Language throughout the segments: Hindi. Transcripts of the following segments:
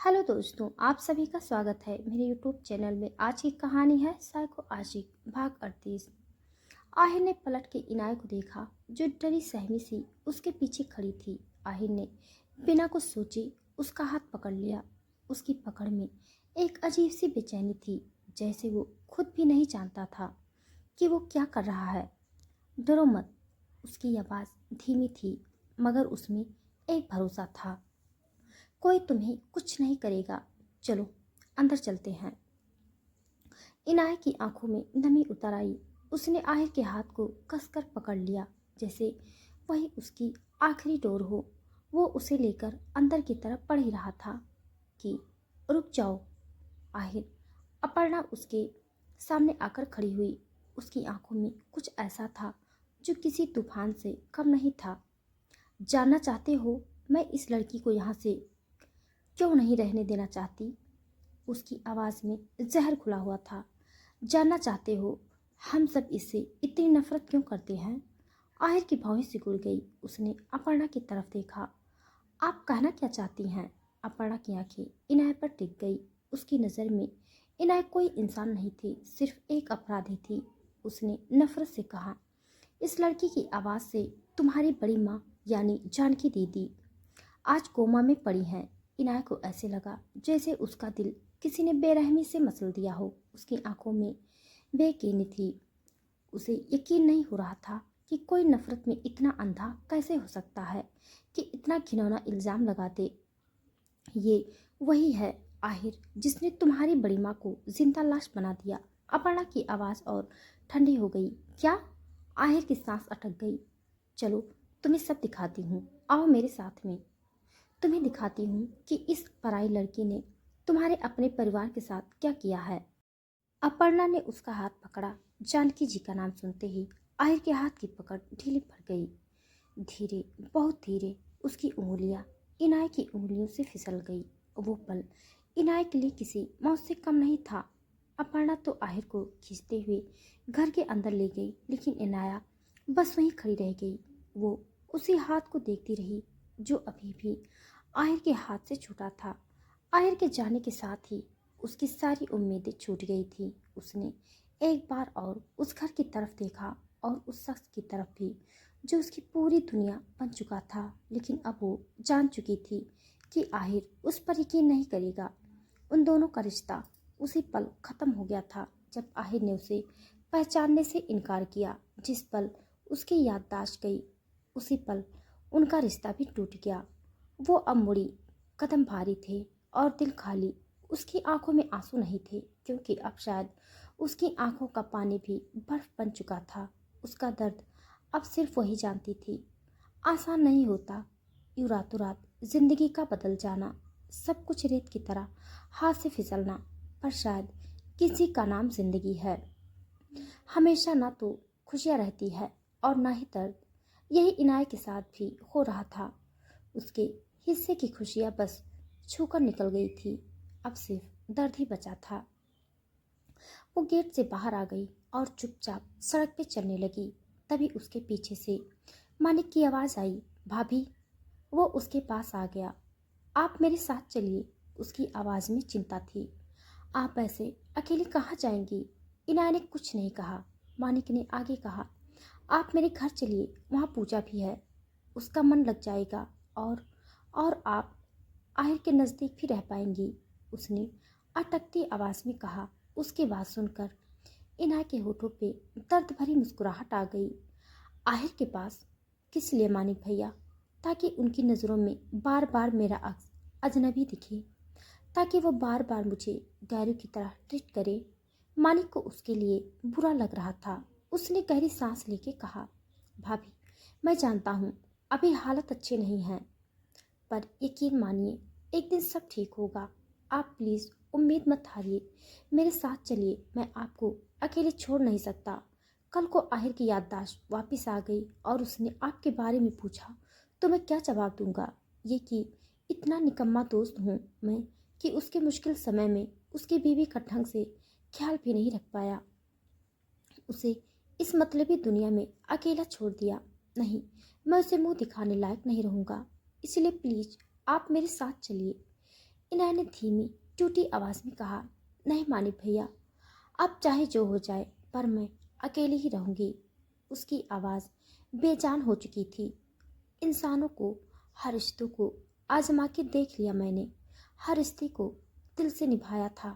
हेलो दोस्तों, आप सभी का स्वागत है मेरे यूट्यूब चैनल में। आज की कहानी है साइको आशिक भाग 38। आहिर ने पलट के इनाय को देखा जो डरी सहमी सी उसके पीछे खड़ी थी। आहिर ने बिना कुछ सोचे उसका हाथ पकड़ लिया। उसकी पकड़ में एक अजीब सी बेचैनी थी, जैसे वो खुद भी नहीं जानता था कि वो क्या कर रहा है। डरो मत, उसकी आवाज़ धीमी थी मगर उसमें एक भरोसा था। कोई तुम्हें कुछ नहीं करेगा, चलो अंदर चलते हैं। इनाय की आंखों में नमी उतर आई। उसने आहिर के हाथ को कसकर पकड़ लिया, जैसे वही उसकी आखिरी डोर हो। वो उसे लेकर अंदर की तरफ बढ़ ही रहा था कि रुक जाओ। आहिर अपर्णा उसके सामने आकर खड़ी हुई। उसकी आंखों में कुछ ऐसा था जो किसी तूफान से कम नहीं था। जानना चाहते हो मैं इस लड़की को यहाँ से क्यों नहीं रहने देना चाहती? उसकी आवाज़ में जहर घुला हुआ था। जानना चाहते हो हम सब इससे इतनी नफरत क्यों करते हैं? आहिर की भौहें सिकुड़ गई। उसने अपर्णा की तरफ देखा। आप कहना क्या चाहती हैं? अपर्णा की आंखें इनाय पर टिक गई। उसकी नज़र में इनाय कोई इंसान नहीं थी, सिर्फ एक अपराधी थी। उसने नफरत से कहा, इस लड़की की आवाज़ से तुम्हारी बड़ी माँ यानी जानकी दीदी आज कोमा में पड़ी हैं। इनाय को ऐसे लगा जैसे उसका दिल किसी ने बेरहमी से मसल दिया हो। उसकी आंखों में बेयकीनी थी। उसे यकीन नहीं हो रहा था कि कोई नफरत में इतना अंधा कैसे हो सकता है कि इतना घिनौना इल्ज़ाम लगा दे। ये वही है आहिर जिसने तुम्हारी बड़ी माँ को जिंदा लाश बना दिया। अपर्णा की आवाज़ और ठंडी हो गई। क्या? आहिर की सांस अटक गई। चलो तुम्हें सब दिखाती हूँ, आओ मेरे साथ में। तुम्हें दिखाती हूँ कि इस पराई लड़की ने तुम्हारे अपने परिवार के साथ क्या किया है। अपर्णा ने उसका हाथ पकड़ा। जानकी जी का नाम सुनते ही आहिर के हाथ की पकड़ ढीली पड़ गई। धीरे, बहुत धीरे उसकी उंगलियां इनाय की उंगलियों से फिसल गई। वो पल इनाय के लिए किसी मौत से कम नहीं था। अपर्णा तो आहिर को खींचते हुए घर के अंदर ले गई, लेकिन इनाया बस वहीं खड़ी रह गई। वो उसी हाथ को देखती रही जो अभी भी आहिर के हाथ से छूटा था। आहिर के जाने के साथ ही उसकी सारी उम्मीदें छूट गई थी। उसने एक बार और उस घर की तरफ देखा और उस शख्स की तरफ भी जो उसकी पूरी दुनिया बन चुका था, लेकिन अब वो जान चुकी थी कि आहिर उस पर यकीन नहीं करेगा। उन दोनों का रिश्ता उसी पल खत्म हो गया था जब आहिर ने उसे पहचानने से इनकार किया। जिस पल उसकी याददाश्त गई, उसी पल उनका रिश्ता भी टूट गया। वो अब मुड़ी, कदम भारी थे और दिल खाली। उसकी आंखों में आंसू नहीं थे, क्योंकि अब शायद उसकी आंखों का पानी भी बर्फ बन चुका था। उसका दर्द अब सिर्फ वही जानती थी। आसान नहीं होता यूं रातों रात जिंदगी का बदल जाना, सब कुछ रेत की तरह हाथ से फिसलना, पर शायद किसी का नाम जिंदगी है। हमेशा ना तो खुशियाँ रहती है और ना ही दर्द। यही इनाय के साथ भी हो रहा था। उसके हिस्से की खुशियाँ बस छूकर निकल गई थी। अब सिर्फ दर्द ही बचा था। वो गेट से बाहर आ गई और चुपचाप सड़क पे चलने लगी। तभी उसके पीछे से मानिक की आवाज़ आई, भाभी। वो उसके पास आ गया। आप मेरे साथ चलिए। उसकी आवाज़ में चिंता थी। आप ऐसे अकेले कहाँ जाएंगी? इनाय ने कुछ नहीं कहा। मानिक ने आगे कहा, आप मेरे घर चलिए, वहाँ पूजा भी है, उसका मन लग जाएगा और आप आहिर के नज़दीक भी रह पाएंगी। उसने अटकती आवाज़ में कहा। उसकी बात सुनकर इनाय के होठों पे दर्द भरी मुस्कुराहट आ गई। आहिर के पास किस लिए मानिक भैया? ताकि उनकी नज़रों में बार बार मेरा अक्स अजनबी दिखे, ताकि वो बार बार मुझे गैरों की तरह ट्रीट करे। मानिक को उसके लिए बुरा लग रहा था। उसने गहरी सांस लेके कहा, भाभी मैं जानता हूँ अभी हालत अच्छे नहीं हैं, पर यकीन मानिए एक दिन सब ठीक होगा। आप प्लीज़ उम्मीद मत हारिए, मेरे साथ चलिए। मैं आपको अकेले छोड़ नहीं सकता। कल को आहिर की याददाश्त वापस आ गई और उसने आपके बारे में पूछा तो मैं क्या जवाब दूंगा? ये कि इतना निकम्मा दोस्त हूँ मैं कि उसके मुश्किल समय में उसकी बीवी का ढंग से ख्याल भी नहीं रख पाया। उसे इस मतलबी दुनिया में अकेला छोड़ दिया। नहीं, मैं उसे मुंह दिखाने लायक नहीं रहूँगा। इसलिए प्लीज आप मेरे साथ चलिए। इनाया ने धीमी टूटी आवाज में कहा, नहीं मानिक भैया, अब चाहे जो हो जाए पर मैं अकेली ही रहूंगी। उसकी आवाज बेजान हो चुकी थी। इंसानों को, हर रिश्तों को आजमा के देख लिया मैंने। हर रिश्ते को दिल से निभाया था,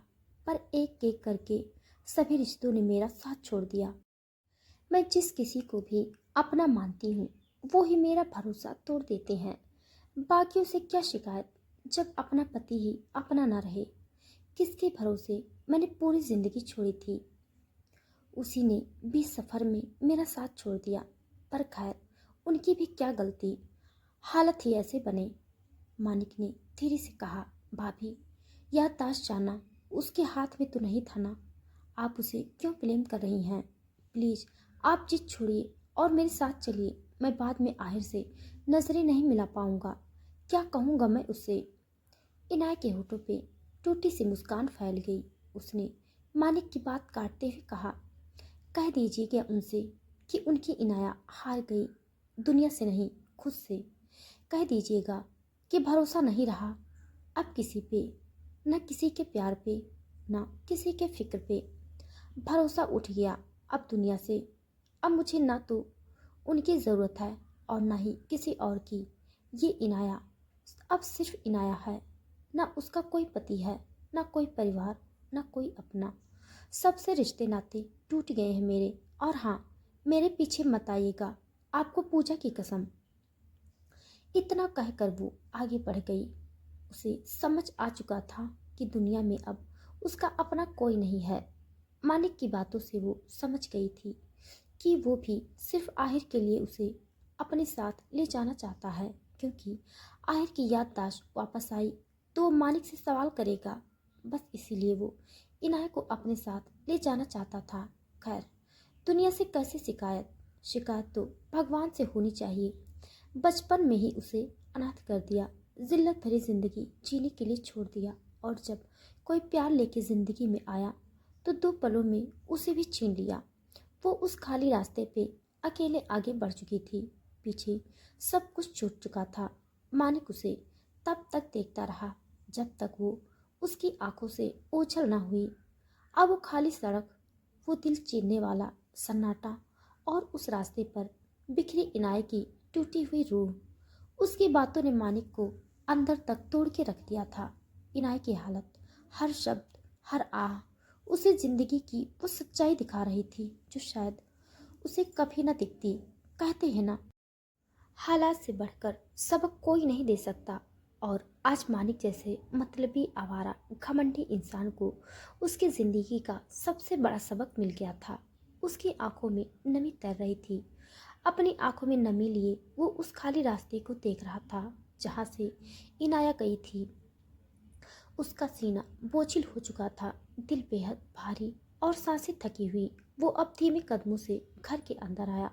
पर एक एक करके सभी रिश्तों ने मेरा साथ छोड़ दिया। मैं जिस किसी को भी अपना मानती हूँ वो ही मेरा भरोसा तोड़ देते हैं। बाकियों से क्या शिकायत जब अपना पति ही अपना न रहे। किसके भरोसे मैंने पूरी जिंदगी छोड़ी थी। उसी ने भी सफर में मेरा साथ छोड़ दिया। पर खैर, उनकी भी क्या गलती, हालत ही ऐसे बने। मानिक ने धीरे से कहा, भाभी, याददाश्त जाना उसके हाथ में तो नहीं था ना। आप उसे क्यों ब्लेम कर रही हैं? प्लीज आप जिद छोड़िए और मेरे साथ चलिए। मैं बाद में आहिर से नजरें नहीं मिला पाऊंगा। क्या कहूंगा मैं उससे? इनाया के होठों पे टूटी सी मुस्कान फैल गई। उसने मानिक की बात काटते हुए कहा, कह दीजिएगा उनसे कि उनकी इनाया हार गई, दुनिया से नहीं खुद से। कह दीजिएगा कि भरोसा नहीं रहा अब किसी पे, न किसी के प्यार पे, न किसी के फिक्र पे। भरोसा उठ गया अब दुनिया से। अब मुझे ना तो उनकी ज़रूरत है और ना ही किसी और की। ये इनाया अब सिर्फ इनाया है। ना उसका कोई पति है, ना कोई परिवार, ना कोई अपना। सबसे रिश्ते नाते टूट गए हैं मेरे। और हाँ, मेरे पीछे मत आइएगा, आपको पूजा की कसम। इतना कहकर वो आगे बढ़ गई। उसे समझ आ चुका था कि दुनिया में अब उसका अपना कोई नहीं है। मानिक की बातों से वो समझ गई थी कि वो भी सिर्फ आहिर के लिए उसे अपने साथ ले जाना चाहता है, क्योंकि आहिर की याददाश्त वापस आई तो वो मानिक से सवाल करेगा। बस इसीलिए वो इनाया को अपने साथ ले जाना चाहता था। खैर, दुनिया से कैसे शिकायत? शिकायत तो भगवान से होनी चाहिए। बचपन में ही उसे अनाथ कर दिया, जिल्लत भरी जिंदगी जीने के लिए छोड़ दिया, और जब कोई प्यार लेके जिंदगी में आया तो 2 पलों में उसे भी छीन लिया। वो उस खाली रास्ते पे अकेले आगे बढ़ चुकी थी। पीछे सब कुछ छूट चुका था। मानिक उसे तब तक देखता रहा जब तक वो उसकी आंखों से ओझल ना हुई। अब वो खाली सड़क, वो दिल चीरने वाला सन्नाटा, और उस रास्ते पर बिखरी इनाय की टूटी हुई रूह। उसकी बातों ने मानिक को अंदर तक तोड़ के रख दिया था। इनाय की हालत, हर शब्द, हर आह उसे जिंदगी की वो सच्चाई दिखा रही थी जो शायद उसे कभी न दिखती। कहते हैं ना, हालात से बढ़कर सबक कोई नहीं दे सकता। और आज मानिक जैसे मतलबी, आवारा, घमंडी इंसान को उसकी जिंदगी का सबसे बड़ा सबक मिल गया था। उसकी आंखों में नमी तैर रही थी। अपनी आंखों में नमी लिए वो उस खाली रास्ते को देख रहा था जहाँ से इनाया गई थी। उसका सीना बोझिल हो चुका था, दिल बेहद भारी और सांसें थकी हुई। वो अब धीमे कदमों से घर के अंदर आया,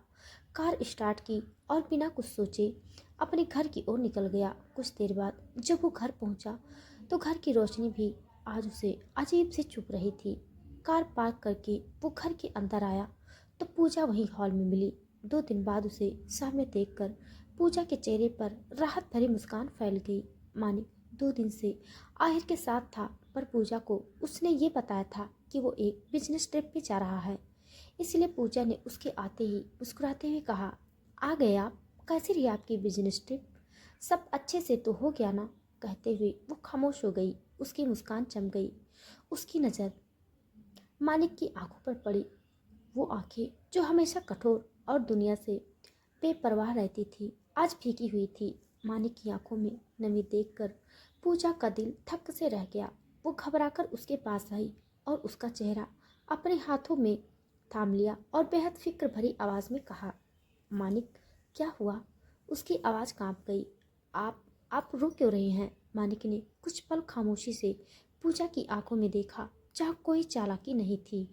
कार स्टार्ट की और बिना कुछ सोचे अपने घर की ओर निकल गया। कुछ देर बाद जब वो घर पहुंचा तो घर की रोशनी भी आज उसे अजीब से चुभ रही थी। कार पार्क करके वो घर के अंदर आया तो पूजा वहीं हॉल में मिली। 2 दिन बाद उसे सामने देखकर पूजा के चेहरे पर राहत भरी मुस्कान फैल गई। मानिक 2 दिन से आहिर के साथ था, पर पूजा को उसने ये बताया था कि वो एक बिजनेस ट्रिप पे जा रहा है। इसलिए पूजा ने उसके आते ही मुस्कुराते हुए कहा, आ गए आप? कैसी रही आपकी बिजनेस ट्रिप? सब अच्छे से तो हो गया ना? कहते हुए वो खामोश हो गई। उसकी मुस्कान चम गई। उसकी नज़र मानिक की आंखों पर पड़ी। वो आंखें जो हमेशा कठोर और दुनिया से बेपरवाह रहती थी, आज फीकी हुई थी। मानिक की आंखों में नमी देखकर पूजा का दिल थक से रह गया। वो घबराकर उसके पास आई और उसका चेहरा अपने हाथों में थाम लिया और बेहद फिक्र भरी आवाज में कहा, मानिक, क्या हुआ? उसकी आवाज कांप गई। आप रो क्यों रहे हैं? मानिक ने कुछ पल खामोशी से पूजा की आंखों में देखा, जहाँ कोई चालाकी नहीं थी,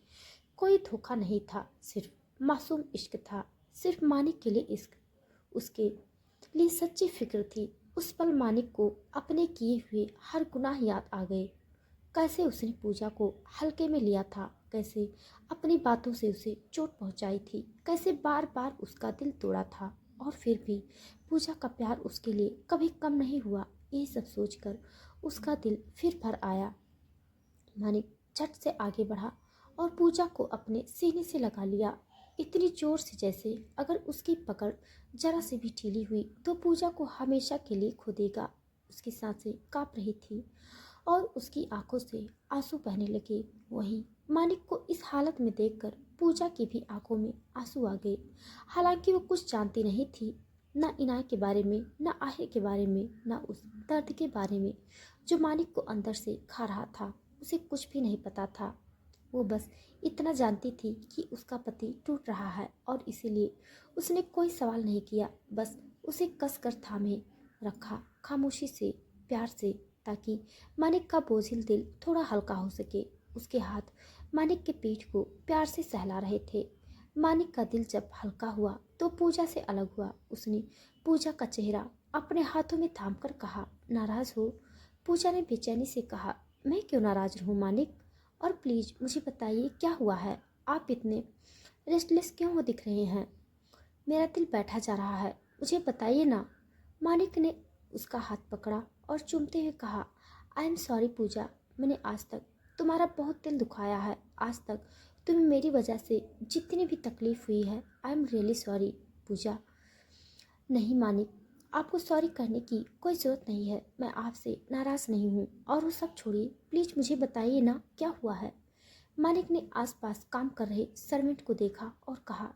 कोई धोखा नहीं था, सिर्फ मासूम इश्क था। सिर्फ मानिक के लिए इश्क, उसके लिए सच्ची फिक्र थी। उस पल मानिक को अपने किए हुए हर गुनाह याद आ गए। कैसे उसने पूजा को हल्के में लिया था, कैसे अपनी बातों से उसे चोट पहुंचाई थी, कैसे बार बार उसका दिल तोड़ा था, और फिर भी पूजा का प्यार उसके लिए कभी कम नहीं हुआ। ये सब सोचकर उसका दिल फिर भर आया। मानिक झट से आगे बढ़ा और पूजा को अपने सीने से लगा लिया, इतनी जोर से जैसे अगर उसकी पकड़ जरा से भी ढीली हुई तो पूजा को हमेशा के लिए खो देगा। उसकी सांसें कांप रही थी और उसकी आंखों से आंसू बहने लगे। वहीं मानिक को इस हालत में देखकर पूजा की भी आंखों में आंसू आ गए। हालांकि वो कुछ जानती नहीं थी, न इनाय के बारे में, न आहिर के बारे में, न उस दर्द के बारे में जो मानिक को अंदर से खा रहा था। उसे कुछ भी नहीं पता था। वो बस इतना जानती थी कि उसका पति टूट रहा है और इसीलिए उसने कोई सवाल नहीं किया, बस उसे कसकर थामे रखा, खामोशी से, प्यार से, ताकि मानिक का बोझिल दिल थोड़ा हल्का हो सके। उसके हाथ मानिक के पीठ को प्यार से सहला रहे थे। मानिक का दिल जब हल्का हुआ तो पूजा से अलग हुआ। उसने पूजा का चेहरा अपने हाथों में थामकर कहा, नाराज हो? पूजा ने बेचैनी से कहा, मैं क्यों नाराज रहूं मानिक? और प्लीज मुझे बताइए क्या हुआ है? आप इतने रेस्टलेस क्यों हो दिख रहे हैं? मेरा दिल बैठा जा रहा है, मुझे बताइए ना। मानिक ने उसका हाथ पकड़ा और चूमते हुए कहा, आई एम सॉरी पूजा, मैंने आज तक तुम्हारा बहुत दिल दुखाया है। आज तक तुम्हें मेरी वजह से जितनी भी तकलीफ हुई है, आई एम रियली सॉरी पूजा। नहीं मानिक, आपको सॉरी करने की कोई ज़रूरत नहीं है। मैं आपसे नाराज़ नहीं हूँ। और वो सब छोड़िए, प्लीज़ मुझे बताइए ना क्या हुआ है। मानिक ने आसपास काम कर रहे सर्वेंट को देखा और कहा,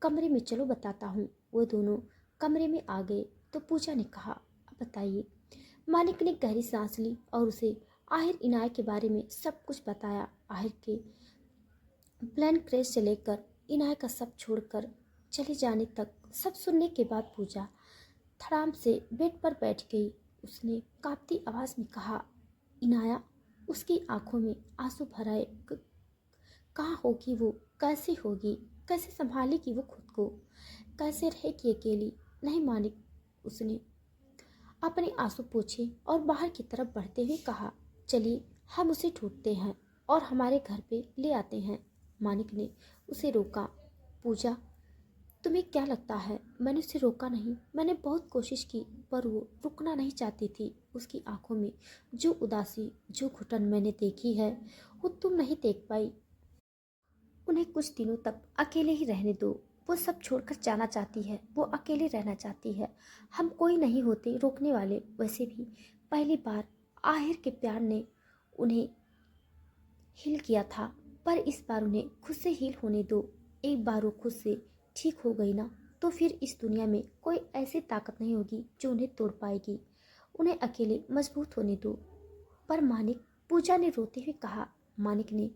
कमरे में चलो बताता हूँ। वो दोनों कमरे में आ गए तो पूजा ने कहा, अब बताइए। मानिक ने गहरी सांस ली और उसे आहिर इनाय के बारे में सब कुछ बताया। आहिर के प्लेन क्रैश से लेकर इनाय का सब छोड़कर चले जाने तक सब सुनने के बाद पूजा धड़ाम से बेड पर बैठ गई। उसने कांपती आवाज में कहा, इनाया। उसकी आंखों में आंसू भर आए। कहाँ होगी वो? कैसी होगी? कैसे संभालेगी वो खुद को? कैसे रहेगी अकेली? नहीं मानिक, उसने अपने आंसू पोंछे और बाहर की तरफ बढ़ते हुए कहा, चलिए हम उसे ढूंढते हैं और हमारे घर पे ले आते हैं। मानिक ने उसे रोका। पूजा, तुम्हें क्या लगता है मैंने उसे रोका नहीं? मैंने बहुत कोशिश की पर वो रुकना नहीं चाहती थी। उसकी आंखों में जो उदासी, जो घुटन मैंने देखी है वो तुम नहीं देख पाई। उन्हें कुछ दिनों तक अकेले ही रहने दो। वो सब छोड़कर जाना चाहती है, वो अकेले रहना चाहती है। हम कोई नहीं होते रोकने वाले। वैसे भी पहली बार आहिर के प्यार ने उन्हें हील किया था, पर इस बार उन्हें खुद से हील होने दो। एक बार वो खुद से ठीक हो गई ना, तो फिर इस दुनिया में कोई ऐसी ताकत नहीं होगी जो उन्हें तोड़ पाएगी। उन्हें अकेले मजबूत होने दो। पर मानिक, पूजा ने रोते हुए कहा। मानिक ने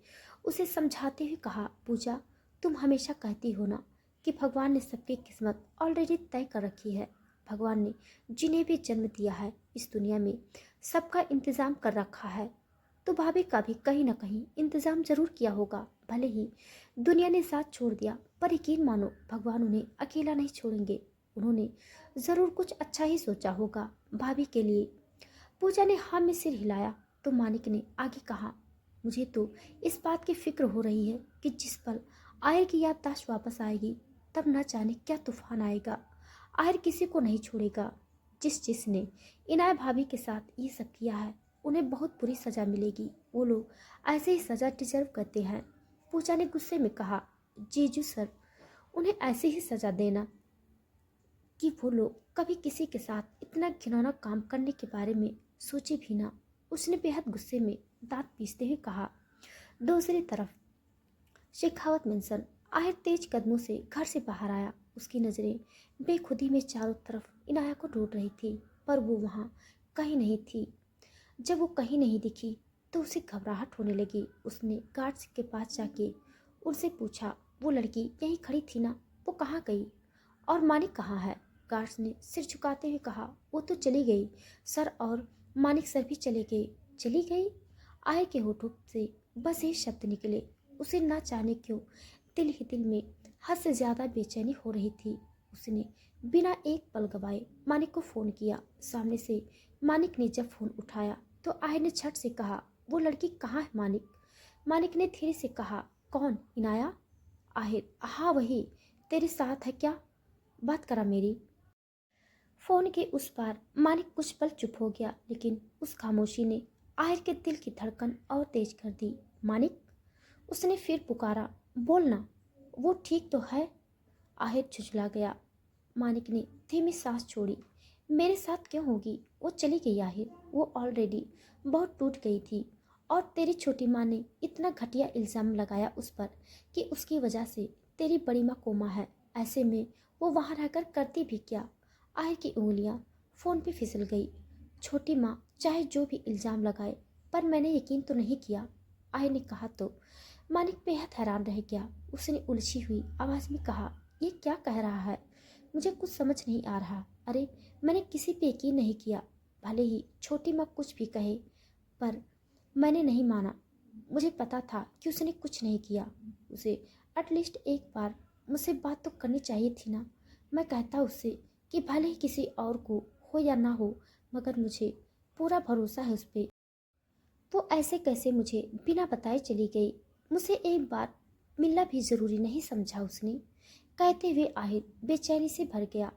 उसे समझाते हुए कहा, पूजा, तुम हमेशा कहती हो ना कि भगवान ने सबकी किस्मत ऑलरेडी तय कर रखी है। भगवान ने जिन्हें भी जन्म दिया है इस दुनिया में सबका इंतज़ाम कर रखा है। तो भाभी का भी कहीं ना कहीं इंतज़ाम जरूर किया होगा। भले ही दुनिया ने साथ छोड़ दिया, पर यकीन मानो भगवान उन्हें अकेला नहीं छोड़ेंगे। उन्होंने ज़रूर कुछ अच्छा ही सोचा होगा भाभी के लिए। पूजा ने हाँ में सिर हिलाया तो मानिक ने आगे कहा, मुझे तो इस बात की फिक्र हो रही है कि जिस पल आयर की याददाश्त वापस आएगी तब न जाने क्या तूफान आएगा। आयर किसी को नहीं छोड़ेगा। जिसने इनाय भाभी के साथ ये सब किया है उन्हें बहुत बुरी सजा मिलेगी। वो लोग ऐसे ही सजा डिजर्व करते हैं। पूजा ने गुस्से में कहा, जीजू सर, उन्हें ऐसी ही सजा देना कि वो लोग कभी किसी के साथ इतना घिनौना काम करने के बारे में सोचे भी ना। उसने बेहद गुस्से में दांत पीसते हुए कहा। दूसरी तरफ शेखावत मिंसन आहिर तेज कदमों से घर से बाहर आया। उसकी नज़रें बेखुदी में चारों तरफ इनाया को ढूंढ रही थी, पर वो वहाँ कहीं नहीं थी। जब वो कहीं नहीं दिखी तो उसे घबराहट होने लगी। उसने गार्ड्स के पास जाके उनसे पूछा, वो लड़की यहीं खड़ी थी ना, वो कहाँ गई? और मानिक कहाँ है? गार्ड्स ने सिर झुकाते हुए कहा, वो तो चली गई सर, और मानिक सर भी चले गए। चली गई? आय के होठों से बस ये शब्द निकले। उसे ना जाने क्यों दिल ही दिल में हद से ज्यादा बेचैनी हो रही थी। उसने बिना एक पल गवाए मानिक को फोन किया। सामने से मानिक ने जब फोन उठाया तो आय ने झट से कहा, वो लड़की कहाँ है मानिक? मानिक ने धीरे से कहा, कौन? इनाया? आहिर, हाँ वही, तेरे साथ है क्या? बात करा मेरी। फोन के उस पार मानिक कुछ पल चुप हो गया, लेकिन उस खामोशी ने आहिर के दिल की धड़कन और तेज कर दी। मानिक, उसने फिर पुकारा, बोलना, वो ठीक तो है? आहिर झुंझला गया। मानिक ने धीमी सांस छोड़ी। मेरे साथ क्यों होगी? वो चली गई आहिर, वो ऑलरेडी बहुत टूट गई थी। और तेरी छोटी माँ ने इतना घटिया इल्ज़ाम लगाया उस पर कि उसकी वजह से तेरी बड़ी माँ कोमा है। ऐसे में वो वहाँ रहकर करती भी क्या? आहिर की उंगलियाँ फ़ोन पे फिसल गई। छोटी माँ चाहे जो भी इल्ज़ाम लगाए, पर मैंने यकीन तो नहीं किया, आहिर ने कहा तो। मानिक बेहद हैरान रह गया। उसने उलझी हुई आवाज़ में कहा, ये क्या कह रहा है? मुझे कुछ समझ नहीं आ रहा। अरे, मैंने किसी पे यकीन नहीं किया, भले ही छोटी माँ कुछ भी कहे, पर मैंने नहीं माना। मुझे पता था कि उसने कुछ नहीं किया। उसे एटलीस्ट एक बार मुझसे बात तो करनी चाहिए थी ना। मैं कहता उससे कि भले ही किसी और को हो या ना हो, मगर मुझे पूरा भरोसा है उस पर। वो ऐसे कैसे मुझे बिना बताए चली गई? मुझे एक बार मिलना भी ज़रूरी नहीं समझा उसने? कहते हुए आहिर बेचैनी से भर गया।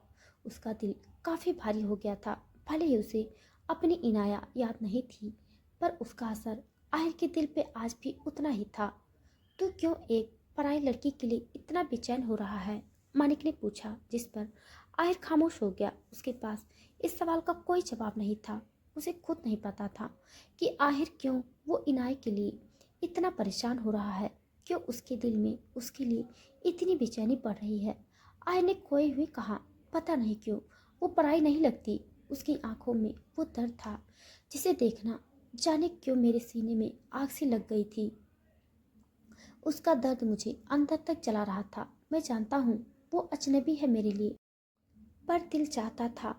उसका दिल काफ़ी भारी हो गया था। भले ही उसे अपनी इनाया याद नहीं थी, पर उसका असर आहिर के दिल पे आज भी उतना ही था। तो क्यों एक पराई लड़की के लिए इतना बेचैन हो रहा है? मानिक ने पूछा, जिस पर आहिर खामोश हो गया। उसके पास इस सवाल का कोई जवाब नहीं था। उसे खुद नहीं पता था कि आखिर क्यों वो इनाय के लिए इतना परेशान हो रहा है, क्यों उसके दिल में उसके लिए इतनी बेचैनी बढ़ रही है। आय ने खोए हुए कहा, पता नहीं क्यों वो पराई नहीं लगती। उसकी आंखों में वो दर्द था जिसे देखना जाने क्यों मेरे सीने में आग सी लग गई थी। उसका दर्द मुझे अंदर तक जला रहा था। मैं जानता हूँ वो अजनबी है मेरे लिए, पर दिल चाहता था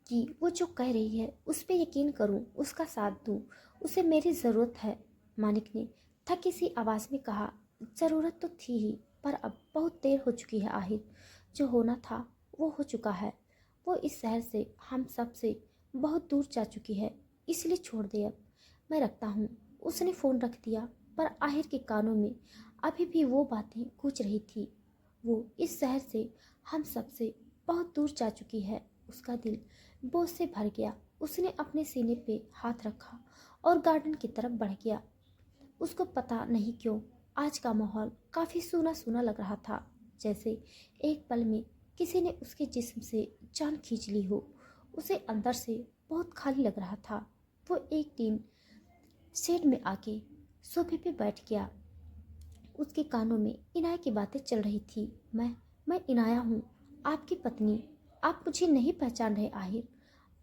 कि वो जो कह रही है उस पर यकीन करूं, उसका साथ दूं। उसे मेरी ज़रूरत है। मानिक ने थकी सी आवाज़ में कहा, ज़रूरत तो थी ही, पर अब बहुत देर हो चुकी है आहिर। जो होना था वो हो चुका है। वो इस शहर से, हम सब से बहुत दूर जा चुकी है, इसलिए छोड़ दे अब। मैं रखता हूँ। उसने फ़ोन रख दिया, पर आहिर के कानों में अभी भी वो बातें गूंज रही थी। वो इस शहर से, हम सब से बहुत दूर जा चुकी है। उसका दिल बोझ से भर गया। उसने अपने सीने पे हाथ रखा और गार्डन की तरफ बढ़ गया। उसको पता नहीं क्यों आज का माहौल काफ़ी सूना सूना लग रहा था, जैसे एक पल में किसी ने उसके जिस्म से जान खींच ली हो। उसे अंदर से बहुत खाली लग रहा था। वो एक दिन शेड में आके सोफे पे बैठ गया। उसके कानों में इनाया की बातें चल रही थी। मैं इनाया हूँ, आपकी पत्नी। आप मुझे नहीं पहचान रहे आहिर?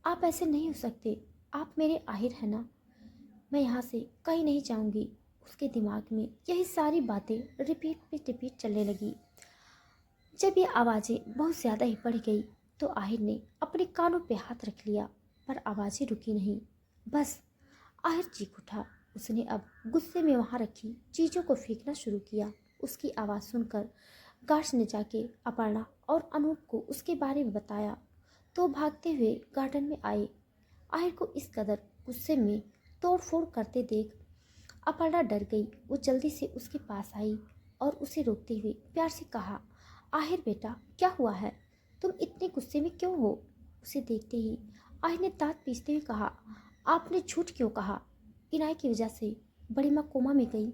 आप ऐसे नहीं हो सकते। आप मेरे आहिर हैं ना? मैं यहाँ से कहीं नहीं जाऊँगी। उसके दिमाग में यही सारी बातें रिपीट पे रिपीट चलने लगी। जब ये आवाज़ें बहुत ज़्यादा ही बढ़ गई तो आहिर ने अपने कानों पे हाथ रख लिया, पर आवाज़ें रुकी नहीं। बस, आहिर चीख उठा। उसने अब गुस्से में वहाँ रखी चीज़ों को फेंकना शुरू किया। उसकी आवाज़ सुनकर गार्ड्स ने जाके अपर्णा और अनूप को उसके बारे में बताया तो भागते हुए गार्डन में आए। आहिर को इस कदर गुस्से में तोड़ फोड़ करते देख अपर्णा डर गई। वो जल्दी से उसके पास आई और उसे रोकते हुए प्यार से कहा, आहिर बेटा, क्या हुआ है? तुम इतने गुस्से में क्यों हो? उसे देखते ही आहिर ने दांत पीसते हुए कहा, आपने झूठ क्यों कहा? इनाय की वजह से बड़ी माँ कोमा में गई,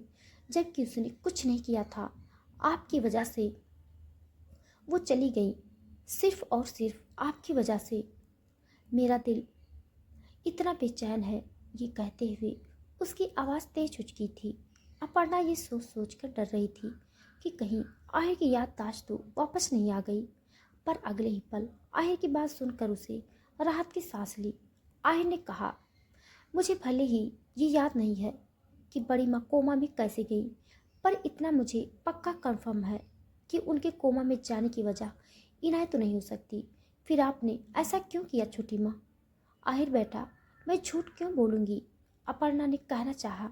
जबकि उसने कुछ नहीं किया था। आपकी वजह से वो चली गई, सिर्फ और सिर्फ आपकी वजह से। मेरा दिल इतना बेचैन है। ये कहते हुए उसकी आवाज़ तेज हो चुकी थी। अपर्णा ये सोच सोच कर डर रही थी कि कहीं आहिर की याददाश्त तो वापस नहीं आ गई। पर अगले ही पल आहिर की बात सुनकर उसे राहत की सांस ली। आहिर ने कहा, मुझे भले ही ये याद नहीं है कि बड़ी माँ कोमा में कैसे गई, पर इतना मुझे पक्का कंफर्म है कि उनके कोमा में जाने की वजह इनाय तो नहीं हो सकती। फिर आपने ऐसा क्यों किया छोटी माँ? आहिर बेटा, मैं झूठ क्यों बोलूँगी? अपर्णा ने कहना चाहा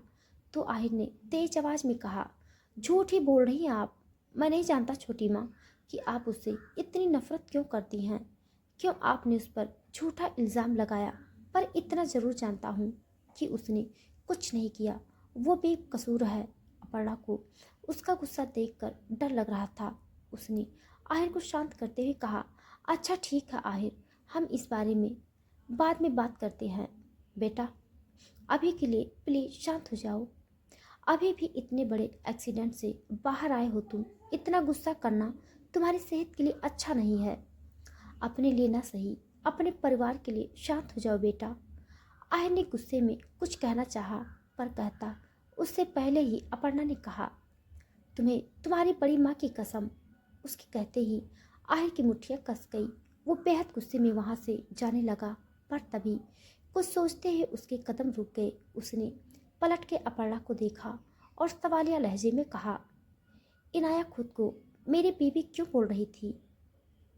तो आहिर ने तेज आवाज में कहा, झूठ ही बोल रही हैं आप। मैं नहीं जानता छोटी माँ कि आप उससे इतनी नफरत क्यों करती हैं, क्यों आपने उस पर झूठा इल्ज़ाम लगाया, पर इतना ज़रूर जानता हूँ कि उसने कुछ नहीं किया, वो बेकसूर है। अपर्णा को उसका गुस्सा देखकर डर लग रहा था। उसने आहिर को शांत करते हुए कहा, अच्छा ठीक है आहिर, हम इस बारे में बाद में बात करते हैं। बेटा, अभी के लिए प्लीज शांत हो जाओ। अभी भी इतने बड़े एक्सीडेंट से बाहर आए हो तुम। इतना गुस्सा करना तुम्हारी सेहत के लिए अच्छा नहीं है। अपने लिए ना सही, अपने परिवार के लिए शांत हो जाओ बेटा। आहिर ने गुस्से में कुछ कहना चाहा, पर कहता उससे पहले ही अपर्णा ने कहा, तुम्हें तुम्हारी बड़ी माँ की कसम। उसके कहते ही आहिर की मुट्ठियाँ कस गई। वो बेहद गुस्से में वहाँ से जाने लगा, पर तभी कुछ सोचते ही उसके कदम रुक गए। उसने पलट के अपर्णा को देखा और सवालिया लहजे में कहा, इनाया खुद को मेरी बीवी क्यों बोल रही थी?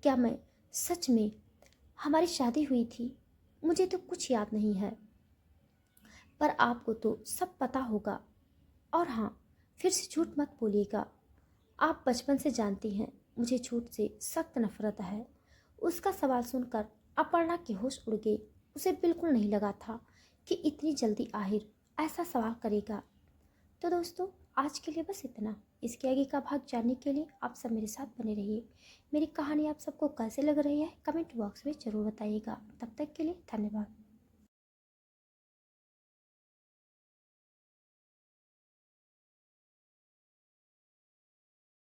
क्या मैं सच में हमारी शादी हुई थी? मुझे तो कुछ याद नहीं है, पर आपको तो सब पता होगा। और हाँ, फिर से झूठ मत बोलिएगा। आप बचपन से जानती हैं मुझे झूठ से सख्त नफरत है। उसका सवाल सुनकर अपर्णा के होश उड़ गए। उसे बिल्कुल नहीं लगा था कि इतनी जल्दी आहिर ऐसा सवाल करेगा। तो दोस्तों, आज के लिए बस इतना। इसके आगे का भाग जानने के लिए आप सब मेरे साथ बने रहिए। मेरी कहानी आप सबको कैसे लग रही है कमेंट बॉक्स में ज़रूर बताइएगा। तब तक के लिए धन्यवाद।